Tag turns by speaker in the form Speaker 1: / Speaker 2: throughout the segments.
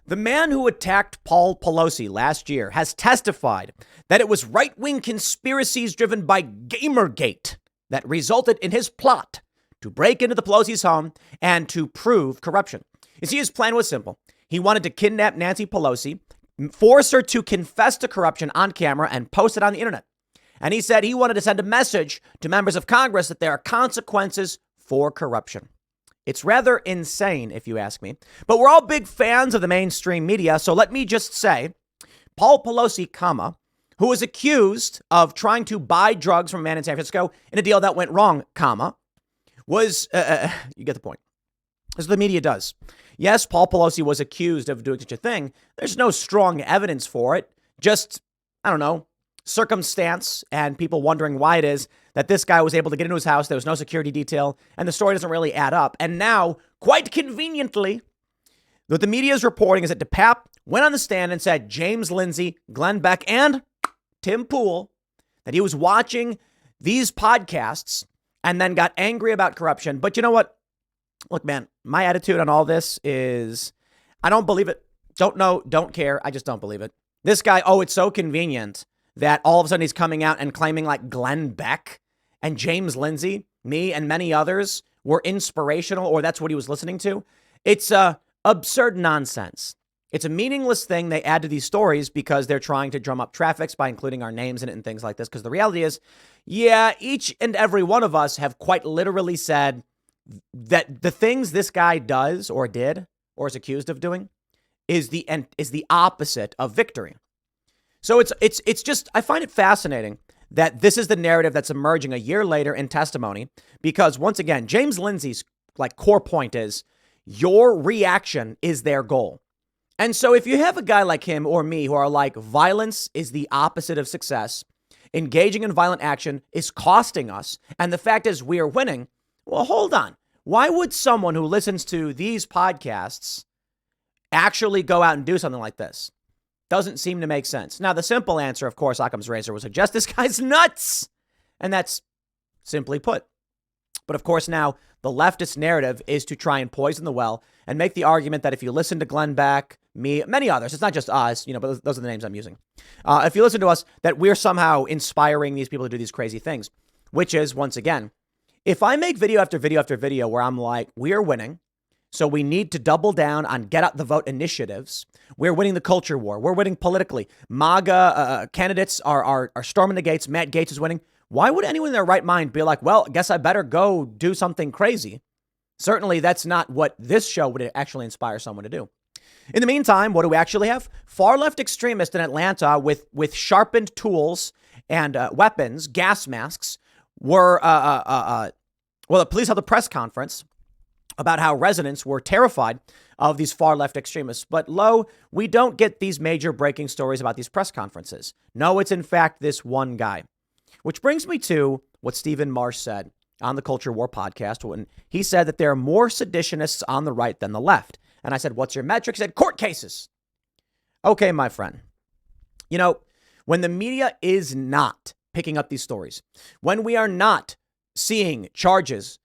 Speaker 1: The man who attacked Paul Pelosi last year has testified that it was right-wing conspiracies driven by Gamergate that resulted in his plot to break into the Pelosi's home and to prove corruption. You see, his plan was simple. He wanted to kidnap Nancy Pelosi, force her to confess to corruption on camera, and post it on the internet. And he said he wanted to send a message to members of Congress that there are consequences for corruption. It's rather insane, if you ask me. But we're all big fans of the mainstream media, so let me just say, Paul Pelosi, who was accused of trying to buy drugs from a man in San Francisco in a deal that went wrong, was, you get the point. As the media does. Yes, Paul Pelosi was accused of doing such a thing. There's no strong evidence for it. Just, I don't know, circumstance and people wondering why it is that this guy was able to get into his house. There was no security detail and the story doesn't really add up. And now, quite conveniently, what the media is reporting is that DePape went on the stand and said James Lindsay, Glenn Beck, and Tim Pool, that he was watching these podcasts and then got angry about corruption. But you know what? Look, man, my attitude on all this is I don't believe it. Don't know, don't care. I just don't believe it. This guy, it's so convenient that all of a sudden he's coming out and claiming like Glenn Beck and James Lindsay, me and many others were inspirational, or that's what he was listening to. It's absurd nonsense. It's a meaningless thing they add to these stories because they're trying to drum up traffic by including our names in it and things like this. Because the reality is, yeah, each and every one of us have quite literally said that the things this guy does or did or is accused of doing is the opposite of victory. So it's just, I find it fascinating that this is the narrative that's emerging a year later in testimony, because once again, James Lindsay's like core point is your reaction is their goal. And so if you have a guy like him or me who are like, violence is the opposite of success, engaging in violent action is costing us, and the fact is we are winning, well, hold on. Why would someone who listens to these podcasts actually go out and do something like this? Doesn't seem to make sense. Now, the simple answer, of course, Occam's razor would suggest this guy's nuts. And that's simply put. But of course, now the leftist narrative is to try and poison the well and make the argument that if you listen to Glenn Beck, me, many others, it's not just us, but those are the names I'm using. If you listen to us, that we're somehow inspiring these people to do these crazy things, which is, once again, if I make video after video after video where I'm like, we're winning, so we need to double down on get out the vote initiatives. We're winning the culture war. We're winning politically. MAGA candidates are storming the gates. Matt Gaetz is winning. Why would anyone in their right mind be like, well, I guess I better go do something crazy? Certainly, that's not what this show would actually inspire someone to do. In the meantime, what do we actually have? Far left extremists in Atlanta with sharpened tools and weapons, gas masks, were, the police held a press conference about how residents were terrified of these far left extremists. But we don't get these major breaking stories about these press conferences. No, it's in fact this one guy. Which brings me to what Stephen Marsh said on the Culture War podcast when he said that there are more seditionists on the right than the left. And I said, what's your metric? He said, court cases. Okay, my friend. When the media is not picking up these stories, when we are not seeing charges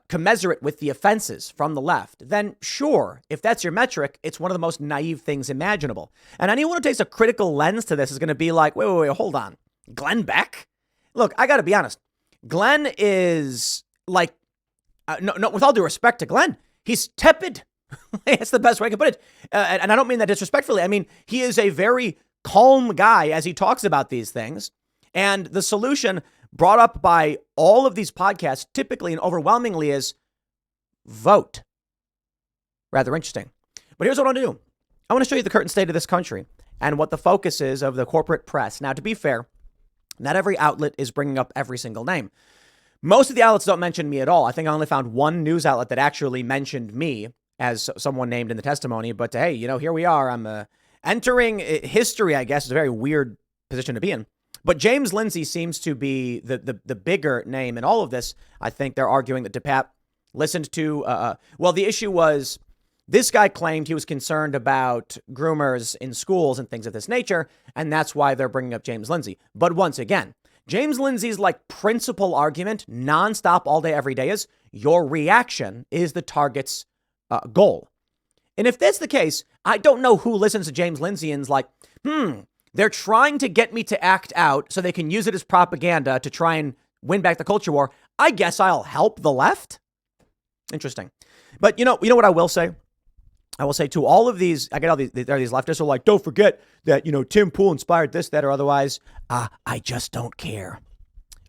Speaker 1: commensurate with the offenses from the left, then sure, if that's your metric, it's one of the most naive things imaginable. And anyone who takes a critical lens to this is going to be like, wait, hold on. Glenn Beck? Look, I got to be honest. Glenn is like, no, with all due respect to Glenn, he's tepid. That's the best way I can put it. And I don't mean that disrespectfully. I mean, he is a very calm guy as he talks about these things. And the solution brought up by all of these podcasts, typically and overwhelmingly, is vote. Rather interesting. But here's what I want to do. I want to show you the current state of this country and what the focus is of the corporate press. Now, to be fair, not every outlet is bringing up every single name. Most of the outlets don't mention me at all. I think I only found one news outlet that actually mentioned me as someone named in the testimony. But hey, here we are. I'm entering history, I guess. Is a very weird position to be in. But James Lindsay seems to be the bigger name in all of this. I think they're arguing that DePape listened to, the issue was this guy claimed he was concerned about groomers in schools and things of this nature, and that's why they're bringing up James Lindsay. But once again, James Lindsay's principal argument, nonstop all day, every day, is your reaction is the target's goal. And if that's the case, I don't know who listens to James Lindsay and's like, they're trying to get me to act out so they can use it as propaganda to try and win back the culture war. I guess I'll help the left. Interesting. But you know what I will say? I will say to all of these, I get all these leftists are like, don't forget that, Tim Pool inspired this, that, or otherwise. I just don't care.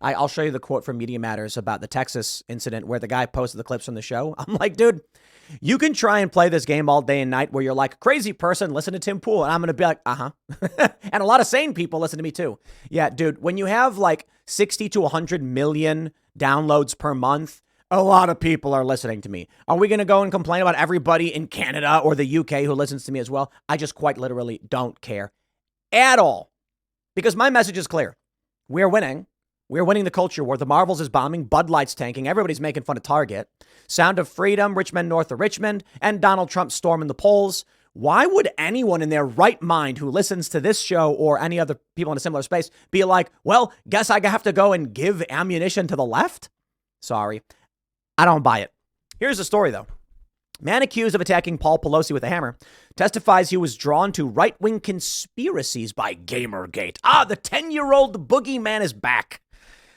Speaker 1: I'll show you the quote from Media Matters about the Texas incident where the guy posted the clips from the show. I'm like, dude, you can try and play this game all day and night where you're like, crazy person, listen to Tim Pool. And I'm going to be like, and a lot of sane people listen to me too. Yeah, dude, when you have like 60 to 100 million downloads per month, a lot of people are listening to me. Are we going to go and complain about everybody in Canada or the UK who listens to me as well? I just quite literally don't care at all, because my message is clear. We're winning. We're winning the culture war. The Marvels is bombing. Bud Light's tanking. Everybody's making fun of Target. Sound of Freedom, Richmond north of Richmond, and Donald Trump storming the polls. Why would anyone in their right mind who listens to this show or any other people in a similar space be like, well, guess I have to go and give ammunition to the left? Sorry, I don't buy it. Here's the story, though. Man accused of attacking Paul Pelosi with a hammer testifies he was drawn to right-wing conspiracies by Gamergate. The 10-year-old boogeyman is back.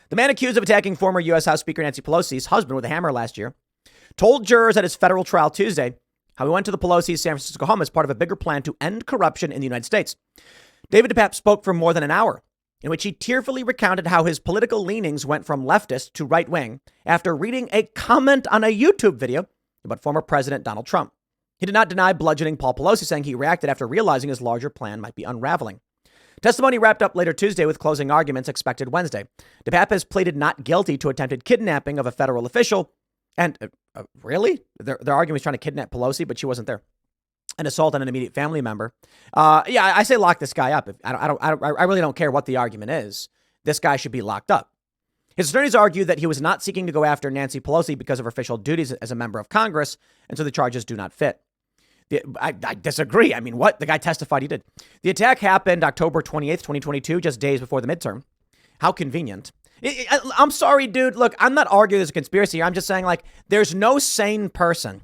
Speaker 1: The man accused of attacking former U.S. House Speaker Nancy Pelosi's husband with a hammer last year told jurors at his federal trial Tuesday how he went to the Pelosi's San Francisco home as part of a bigger plan to end corruption in the United States. David DePape spoke for more than an hour, in which he tearfully recounted how his political leanings went from leftist to right-wing after reading a comment on a YouTube video about former President Donald Trump. He did not deny bludgeoning Paul Pelosi, saying he reacted after realizing his larger plan might be unraveling. Testimony wrapped up later Tuesday with closing arguments expected Wednesday. DePape has pleaded not guilty to attempted kidnapping of a federal official. And really? They're arguing he's trying to kidnap Pelosi, but she wasn't there. An assault on an immediate family member. I say lock this guy up. I really don't care what the argument is. This guy should be locked up. His attorneys argue that he was not seeking to go after Nancy Pelosi because of her official duties as a member of Congress, and so the charges do not fit. I disagree. I mean, what? The guy testified he did. The attack happened October 28th, 2022, just days before the midterm. How convenient. I'm sorry, dude. Look, I'm not arguing there's a conspiracy. I'm just saying, like, there's no sane person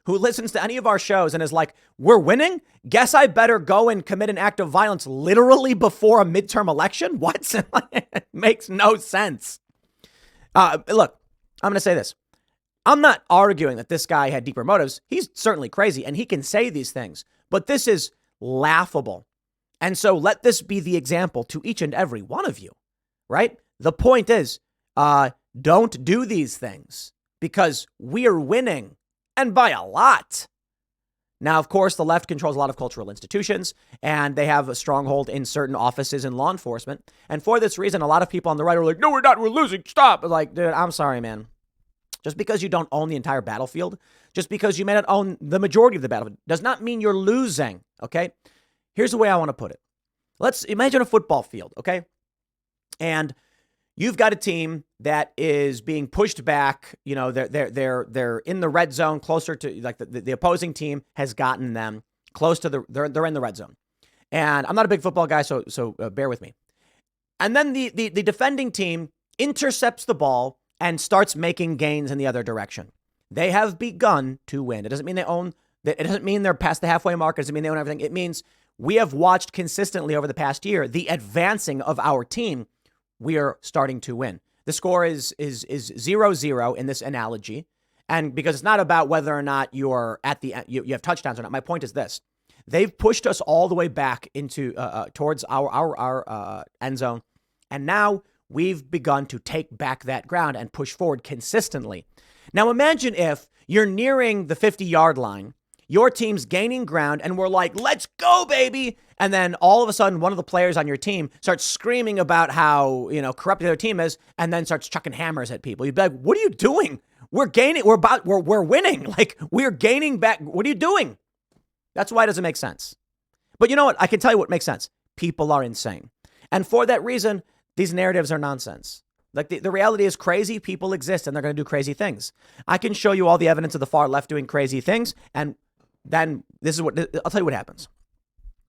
Speaker 1: who listens to any of our shows and is like, we're winning? Guess I better go and commit an act of violence literally before a midterm election? What? It makes no sense. Look, I'm going to say this. I'm not arguing that this guy had deeper motives. He's certainly crazy and he can say these things, but this is laughable. And so let this be the example to each and every one of you, right? The point is, don't do these things because we're winning, and by a lot. Now, of course, the left controls a lot of cultural institutions and they have a stronghold in certain offices in law enforcement. And for this reason, a lot of people on the right are like, no, we're not, we're losing. Stop. Like, dude, I'm sorry, man. Just because you don't own the entire battlefield, just because you may not own the majority of the battlefield, does not mean you're losing, okay? Here's the way I want to put it. Let's imagine a football field, okay? And you've got a team that is being pushed back. You know, they're in the red zone, closer to, like, the opposing team has gotten them close to they're in the red zone. And I'm not a big football guy, so bear with me. And then the defending team intercepts the ball and starts making gains in the other direction. They have begun to win. It doesn't mean they own, it doesn't mean they're past the halfway mark. It doesn't mean they own everything. It means we have watched consistently over the past year the advancing of our team. We are starting to win. The score is 0-0 in this analogy. And because it's not about whether or not you're at the you have touchdowns or not. My point is this. They've pushed us all the way back into towards our end zone. And now we've begun to take back that ground and push forward consistently. Now, imagine if you're nearing the 50-yard line, your team's gaining ground, and we're like, let's go, baby. And then all of a sudden, one of the players on your team starts screaming about how, corrupt the other team is, and then starts chucking hammers at people. You'd be like, what are you doing? We're gaining. We're winning. Like, we're gaining back. What are you doing? That's why it doesn't make sense. But you know what? I can tell you what makes sense. People are insane. And for that reason, these narratives are nonsense. Like the reality is crazy people exist and they're going to do crazy things. I can show you all the evidence of the far left doing crazy things. And then I'll tell you what happens.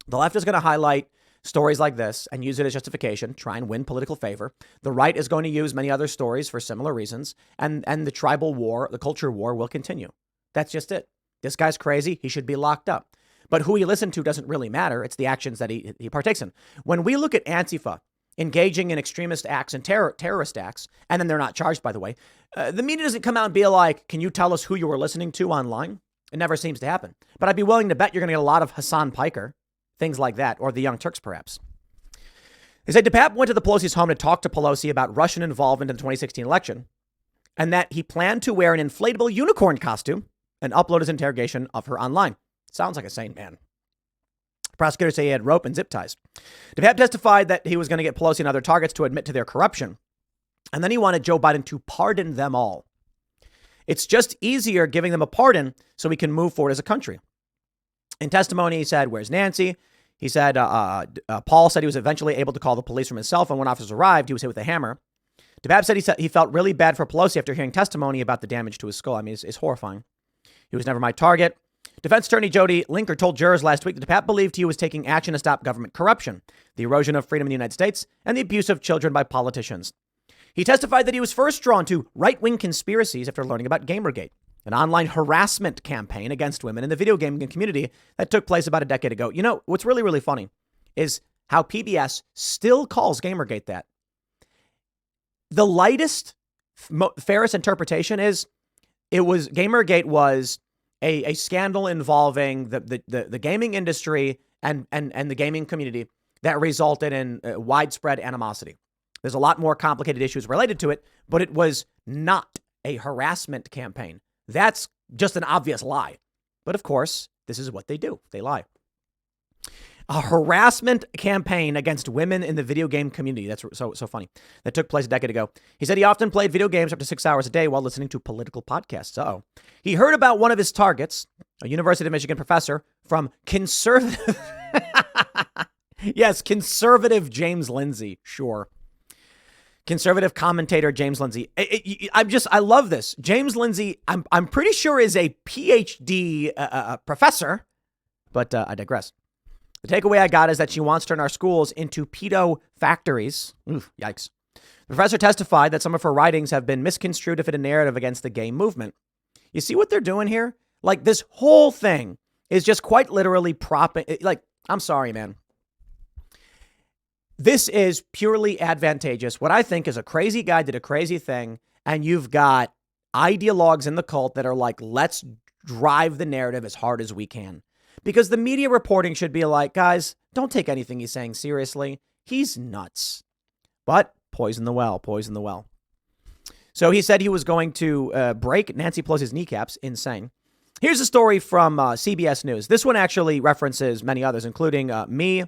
Speaker 1: The left is going to highlight stories like this and use it as justification, try and win political favor. The right is going to use many other stories for similar reasons. And the tribal war, the culture war will continue. That's just it. This guy's crazy. He should be locked up. But who he listened to doesn't really matter. It's the actions that he partakes in. When we look at Antifa engaging in extremist acts and terrorist acts, and then they're not charged, by the way, the media doesn't come out and be like, can you tell us who you were listening to online? It never seems to happen. But I'd be willing to bet you're going to get a lot of Hassan Piker, things like that, or the Young Turks, perhaps. They say DePape went to the Pelosi's home to talk to Pelosi about Russian involvement in the 2016 election, and that he planned to wear an inflatable unicorn costume and upload his interrogation of her online. Sounds like a sane man. Prosecutors say he had rope and zip ties. DePape testified that he was going to get Pelosi and other targets to admit to their corruption. And then he wanted Joe Biden to pardon them all. It's just easier giving them a pardon so we can move forward as a country. In testimony, he said, where's Nancy? He said, Paul said he was eventually able to call the police from his cell phone. When officers arrived, he was hit with a hammer. DePape said he felt really bad for Pelosi after hearing testimony about the damage to his skull. I mean, it's horrifying. He was never my target. Defense attorney Jody Linker told jurors last week that DePape believed he was taking action to stop government corruption, the erosion of freedom in the United States, and the abuse of children by politicians. He testified that he was first drawn to right-wing conspiracies after learning about Gamergate, an online harassment campaign against women in the video gaming community that took place about a decade ago. You know, what's really, really funny is how PBS still calls Gamergate that. The lightest, fairest interpretation is Gamergate was a scandal involving the gaming industry and the gaming community that resulted in widespread animosity. There's a lot more complicated issues related to it, but it was not a harassment campaign. That's just an obvious lie. But of course, this is what they do. They lie. A harassment campaign against women in the video game community. That's so funny. That took place a decade ago. He said he often played video games up to 6 hours a day while listening to political podcasts. Uh-oh. He heard about one of his targets, a University of Michigan professor, from conservative... Yes, conservative James Lindsay. Sure. Conservative commentator James Lindsay. I love this. James Lindsay, I'm pretty sure is a PhD professor, but I digress. The takeaway I got is that she wants to turn our schools into pedo factories. Oof, yikes. The professor testified that some of her writings have been misconstrued to fit a narrative against the gay movement. You see what they're doing here? Like, this whole thing is just quite literally propping. Like, I'm sorry, man. This is purely advantageous. What I think is a crazy guy did a crazy thing, and you've got ideologues in the cult that are like, let's drive the narrative as hard as we can. Because the media reporting should be like, guys, don't take anything he's saying seriously. He's nuts. But poison the well, poison the well. So he said he was going to break Nancy Pelosi's kneecaps. Insane. Here's a story from CBS News. This one actually references many others, including me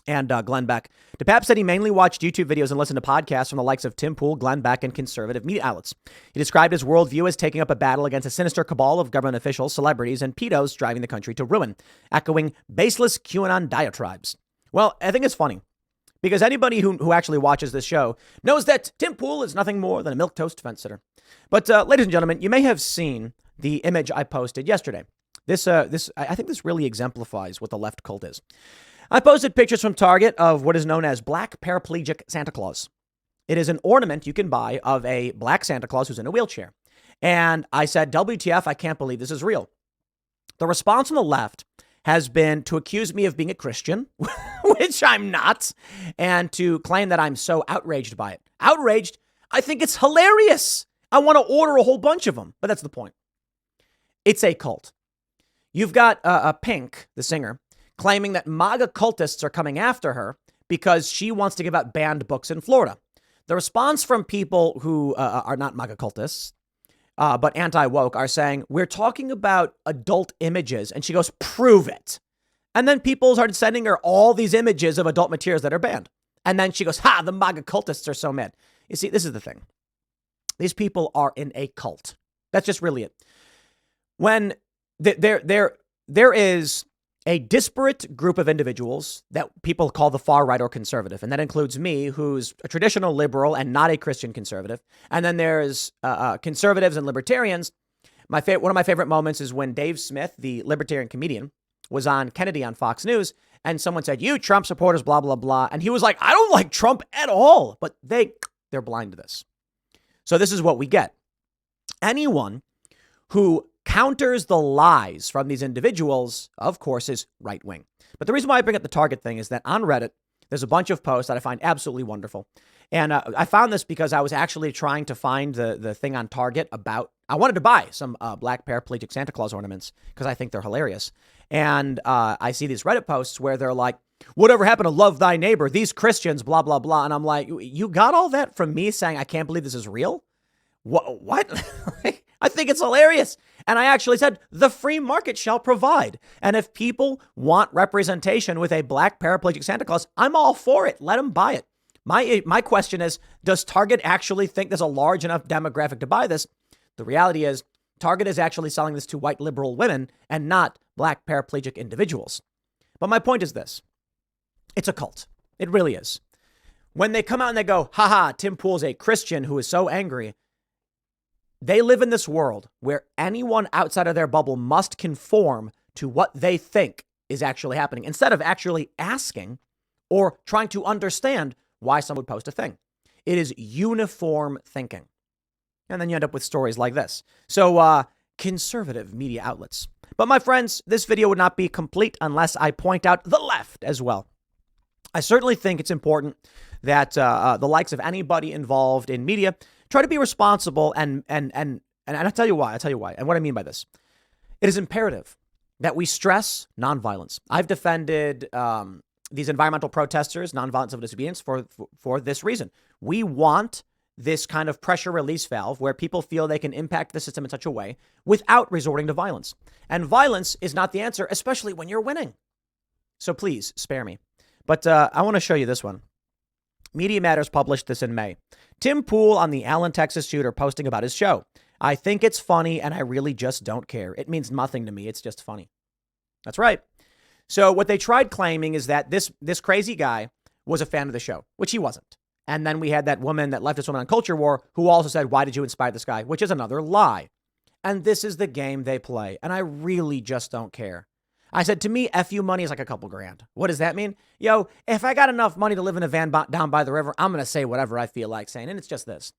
Speaker 1: and Glenn Beck. DePape said he mainly watched YouTube videos and listened to podcasts from the likes of Tim Pool, Glenn Beck, and conservative media outlets. He described his worldview as taking up a battle against a sinister cabal of government officials, celebrities, and pedos driving the country to ruin, echoing baseless QAnon diatribes. Well, I think it's funny because anybody who actually watches this show knows that Tim Pool is nothing more than a milquetoast fence sitter. But ladies and gentlemen, you may have seen the image I posted yesterday. I think this really exemplifies what the left cult is. I posted pictures from Target of what is known as Black Paraplegic Santa Claus. It is an ornament you can buy of a black Santa Claus who's in a wheelchair. And I said, WTF, I can't believe this is real. The response on the left has been to accuse me of being a Christian, which I'm not, and to claim that I'm so outraged by it. Outraged? I think it's hilarious. I want to order a whole bunch of them, but that's the point. It's a cult. You've got Pink, the singer, claiming that MAGA cultists are coming after her because she wants to give out banned books in Florida. The response from people who are not MAGA cultists, but anti-woke, are saying, we're talking about adult images. And she goes, prove it. And then people started sending her all these images of adult materials that are banned. And then she goes, the MAGA cultists are so mad. You see, this is the thing. These people are in a cult. That's just really it. When there is a disparate group of individuals that people call the far right or conservative. And that includes me, who's a traditional liberal and not a Christian conservative. And then there's conservatives and libertarians. One of my favorite moments is when Dave Smith, the libertarian comedian, was on Kennedy on Fox News. And someone said, you Trump supporters, blah, blah, blah. And he was like, I don't like Trump at all. But they're blind to this. So this is what we get. Anyone who counters the lies from these individuals, of course, is right wing. But the reason why I bring up the Target thing is that on Reddit, there's a bunch of posts that I find absolutely wonderful. And I found this because I was actually trying to find the thing on Target about, I wanted to buy some black paraplegic Santa Claus ornaments because I think they're hilarious. And I see these Reddit posts where they're like, whatever happened to love thy neighbor? These Christians, blah, blah, blah. And I'm like, you got all that from me saying, I can't believe this is real? What? I think it's hilarious. And I actually said, the free market shall provide. And if people want representation with a black paraplegic Santa Claus, I'm all for it. Let them buy it. My question is, does Target actually think there's a large enough demographic to buy this? The reality is, Target is actually selling this to white liberal women and not black paraplegic individuals. But my point is this. It's a cult. It really is. When they come out and they go, haha, Tim Pool's a Christian who is so angry. They live in this world where anyone outside of their bubble must conform to what they think is actually happening instead of actually asking or trying to understand why someone would post a thing. It is uniform thinking. And then you end up with stories like this. So conservative media outlets. But my friends, this video would not be complete unless I point out the left as well. I certainly think it's important that the likes of anybody involved in media try to be responsible and I'll tell you why. And what I mean by this. It is imperative that we stress nonviolence. I've defended these environmental protesters, nonviolent civil disobedience, for this reason. We want this kind of pressure release valve where people feel they can impact the system in such a way without resorting to violence. And violence is not the answer, especially when you're winning. So please spare me. But I want to show you this one. Media Matters published this in May. Tim Pool on the Allen, Texas shooter posting about his show. I think it's funny and I really just don't care. It means nothing to me. It's just funny. That's right. So what they tried claiming is that this crazy guy was a fan of the show, which he wasn't. And then we had that woman, that leftist woman on Culture War, who also said, why did you inspire this guy? Which is another lie. And this is the game they play. And I really just don't care. I said, to me, FU money is like a couple grand. What does that mean? Yo, if I got enough money to live in a van down by the river, I'm going to say whatever I feel like saying. And it's just this.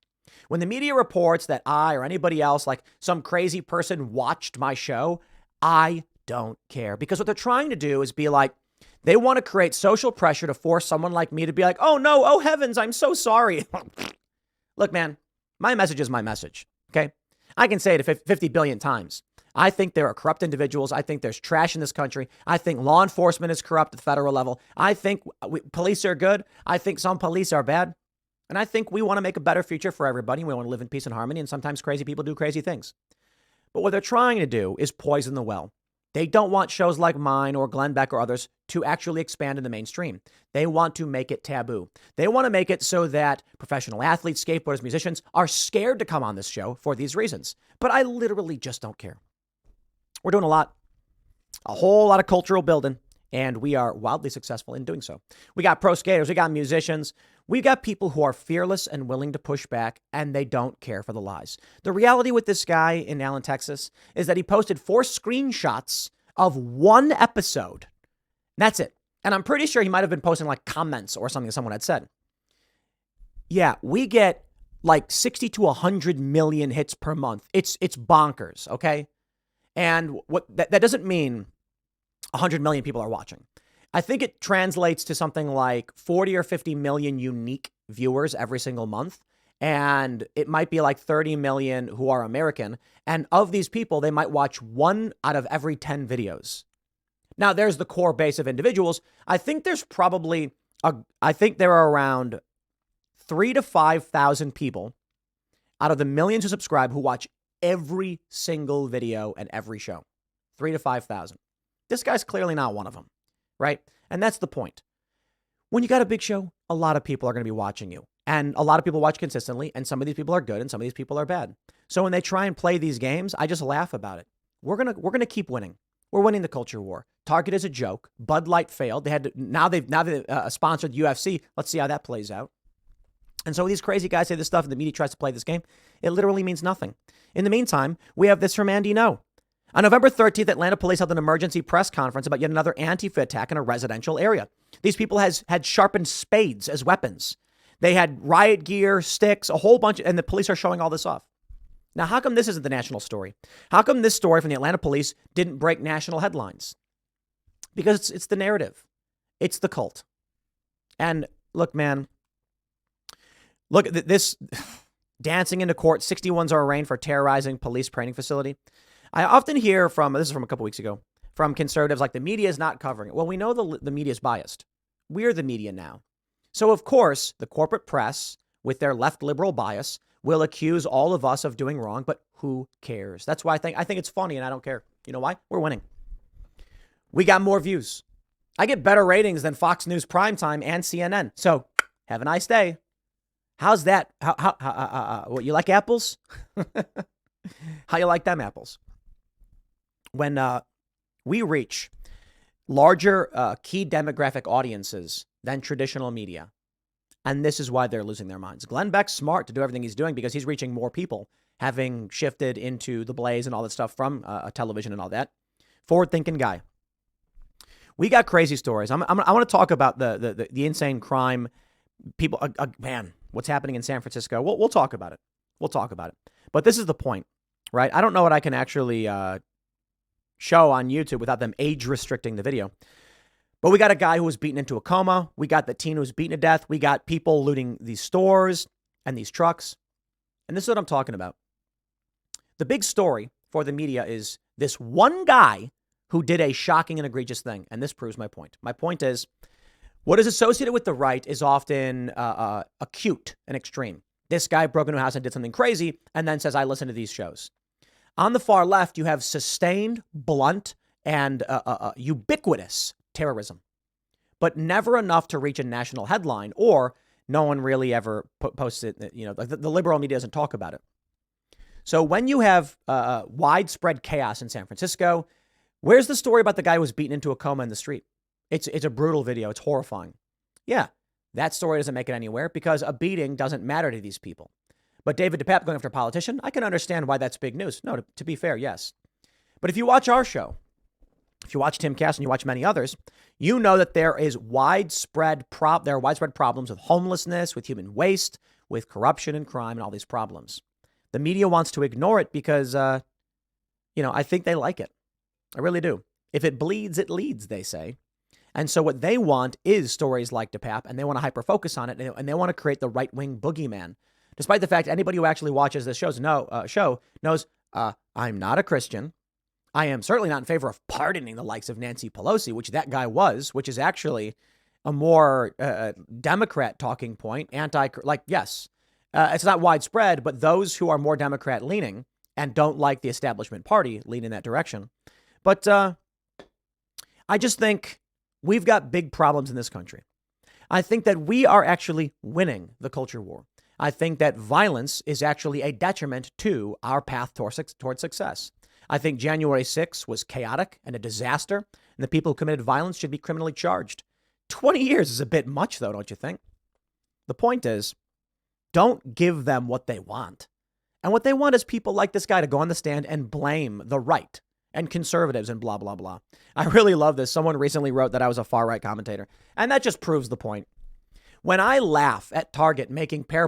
Speaker 1: When the media reports that I or anybody else, like some crazy person watched my show, I don't care. Because what they're trying to do is be like, they want to create social pressure to force someone like me to be like, oh no, oh heavens, I'm so sorry. Look, man, my message is my message. Okay. I can say it 50 billion times. I think there are corrupt individuals. I think there's trash in this country. I think law enforcement is corrupt at the federal level. I think police are good. I think some police are bad. And I think we want to make a better future for everybody. We want to live in peace and harmony. And sometimes crazy people do crazy things. But what they're trying to do is poison the well. They don't want shows like mine or Glenn Beck or others to actually expand in the mainstream. They want to make it taboo. They want to make it so that professional athletes, skateboarders, musicians are scared to come on this show for these reasons. But I literally just don't care. We're doing a whole lot of cultural building, and we are wildly successful in doing so. We got pro skaters, we got musicians, we got people who are fearless and willing to push back, and they don't care for the lies. The reality with this guy in Allen, Texas, is that he posted 4 screenshots of one episode. That's it. And I'm pretty sure he might have been posting like comments or something that someone had said. Yeah, we get like 60 to 100 million hits per month. It's bonkers, okay? And what that doesn't mean 100 million people are watching. I think it translates to something like 40 or 50 million unique viewers every single month. And it might be like 30 million who are American. And of these people, they might watch 1 out of every 10 videos. Now, there's the core base of individuals. I think there's probably, I think there are around 3,000 to 5,000 people out of the millions who subscribe who watch every single video and every show. 3,000 to 5,000. This guy's clearly not one of them, right? And that's the point. When you got a big show, a lot of people are going to be watching you. And a lot of people watch consistently, and some of these people are good and some of these people are bad. So when they try and play these games, I just laugh about it. We're going to keep winning. We're winning the culture war. Target is a joke. Bud Light failed. Now they've sponsored UFC. Let's see how that plays out. And so these crazy guys say this stuff and the media tries to play this game. It literally means nothing. In the meantime, we have this from Andy No. On November 13th, Atlanta police held an emergency press conference about yet another Antifa attack in a residential area. These people had sharpened spades as weapons. They had riot gear, sticks, a whole bunch, and the police are showing all this off. Now, how come this isn't the national story? How come this story from the Atlanta police didn't break national headlines? Because it's the narrative. It's the cult. And look, man, look at this dancing into court. 61s are arraigned for terrorizing police training facility. I often hear from, this is from a couple weeks ago, from conservatives like the media is not covering it. Well, we know the media is biased. We're the media now. So, of course, the corporate press with their left liberal bias will accuse all of us of doing wrong, but who cares? That's why I think it's funny and I don't care. You know why? We're winning. We got more views. I get better ratings than Fox News Primetime and CNN. So have a nice day. How's that? What, you like apples? How you like them apples? When we reach larger key demographic audiences than traditional media, and this is why they're losing their minds. Glenn Beck's smart to do everything he's doing because he's reaching more people, having shifted into the Blaze and all that stuff from television and all that. Forward-thinking guy. We got crazy stories. I want to talk about the insane crime. People, man, what's happening in San Francisco? We'll talk about it. We'll talk about it. But this is the point, right? I don't know what I can actually show on YouTube without them age restricting the video. But we got a guy who was beaten into a coma. We got the teen who was beaten to death. We got people looting these stores and these trucks. And this is what I'm talking about. The big story for the media is this one guy who did a shocking and egregious thing. And this proves my point. My point is, what is associated with the right is often acute and extreme. This guy broke into a house and did something crazy and then says, I listen to these shows. On the far left, you have sustained, blunt, and ubiquitous terrorism, but never enough to reach a national headline, or no one really ever posts it. You know, the liberal media doesn't talk about it. So when you have widespread chaos in San Francisco, where's the story about the guy who was beaten into a coma in the street? It's a brutal video. It's horrifying. Yeah, that story doesn't make it anywhere because a beating doesn't matter to these people. But David DePape going after a politician, I can understand why that's big news. No, to be fair, yes. But if you watch our show, if you watch Timcast and you watch many others, you know that there is widespread problems with homelessness, with human waste, with corruption and crime and all these problems. The media wants to ignore it because, I think they like it. I really do. If it bleeds, it leads, they say. And so what they want is stories like DePape, and they want to hyper-focus on it, and they want to create the right-wing boogeyman. Despite the fact anybody who actually watches this show knows I'm not a Christian. I am certainly not in favor of pardoning the likes of Nancy Pelosi, which that guy was, which is actually a more Democrat talking point. Yes, it's not widespread, but those who are more Democrat leaning and don't like the establishment party lean in that direction. But I just think we've got big problems in this country. I think that we are actually winning the culture war. I think that violence is actually a detriment to our path towards success. I think January 6th was chaotic and a disaster, and the people who committed violence should be criminally charged. 20 years is a bit much, though, don't you think? The point is, don't give them what they want. And what they want is people like this guy to go on the stand and blame the right and conservatives and blah, blah, blah. I really love this. Someone recently wrote that I was a far-right commentator, and that just proves the point. When I laugh at Target making black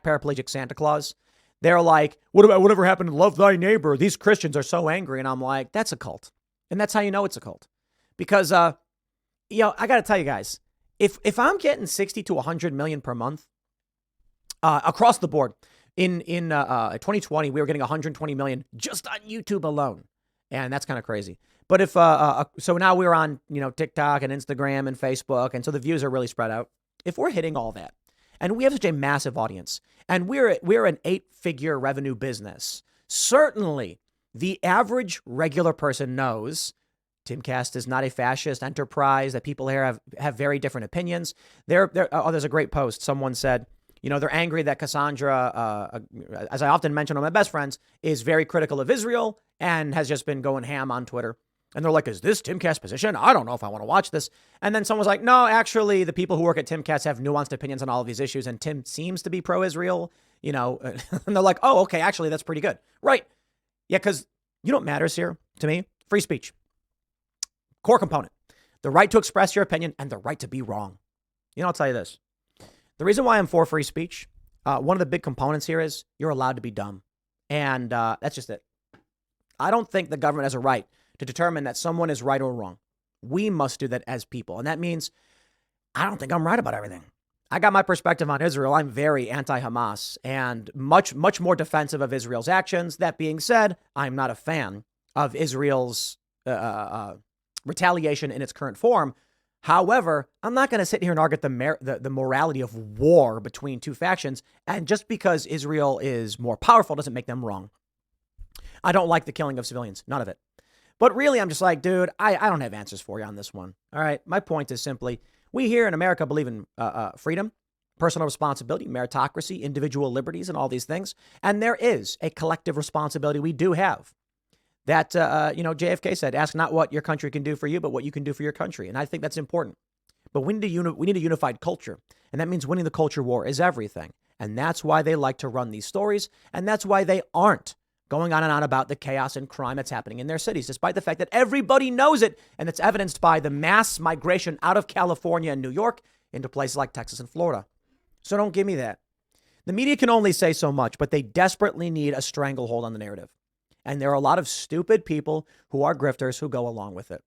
Speaker 1: paraplegic Santa Claus, they're like, what about whatever happened to Love Thy Neighbor? These Christians are so angry. And I'm like, that's a cult. And that's how you know it's a cult. Because, I got to tell you guys, if I'm getting 60 to 100 million per month across the board, in 2020, we were getting 120 million just on YouTube alone. And that's kind of crazy. But if so now we're on, TikTok and Instagram and Facebook. And so the views are really spread out. If we're hitting all that, and we have such a massive audience, and we're an 8-figure revenue business, certainly the average regular person knows Timcast is not a fascist enterprise, that people here have very different opinions. There's a great post. Someone said, they're angry that Cassandra, as I often mention on my best friends, is very critical of Israel and has just been going ham on Twitter. And they're like, is this Timcast's position? I don't know if I want to watch this. And then someone was like, no, actually, the people who work at Timcast have nuanced opinions on all of these issues. And Tim seems to be pro-Israel, and they're like, oh, okay, actually, that's pretty good. Right. Yeah, because you know what matters here to me? Free speech. Core component. The right to express your opinion and the right to be wrong. I'll tell you this. The reason why I'm for free speech, one of the big components here is you're allowed to be dumb. And that's just it. I don't think the government has a right to determine that someone is right or wrong. We must do that as people. And that means I don't think I'm right about everything. I got my perspective on Israel. I'm very anti-Hamas and much more defensive of Israel's actions. That being said, I'm not a fan of Israel's retaliation in its current form. However, I'm not going to sit here and argue the morality of war between two factions. And just because Israel is more powerful doesn't make them wrong. I don't like the killing of civilians. None of it. But really, I'm just like, dude, I don't have answers for you on this one. All right. My point is simply, we here in America believe in freedom, personal responsibility, meritocracy, individual liberties, and all these things. And there is a collective responsibility we do have. That, JFK said, ask not what your country can do for you, but what you can do for your country. And I think that's important. But we need a unified culture. And that means winning the culture war is everything. And that's why they like to run these stories. And that's why they aren't going on and on about the chaos and crime that's happening in their cities, despite the fact that everybody knows it. And it's evidenced by the mass migration out of California and New York into places like Texas and Florida. So don't give me that. The media can only say so much, but they desperately need a stranglehold on the narrative. And there are a lot of stupid people who are grifters who go along with it.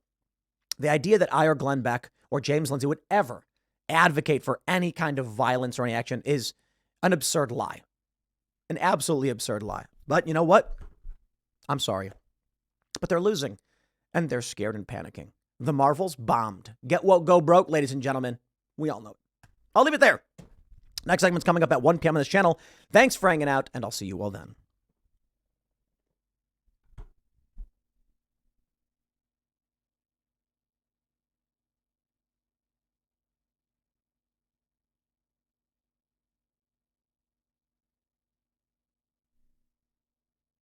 Speaker 1: The idea that I or Glenn Beck or James Lindsay would ever advocate for any kind of violence or any action is an absurd lie. An absolutely absurd lie. But you know what? I'm sorry. But they're losing. And they're scared and panicking. The Marvels bombed. Get woke, go broke, ladies and gentlemen. We all know it. I'll leave it there. Next segment's coming up at 1 p.m. on this channel. Thanks for hanging out, and I'll see you all then.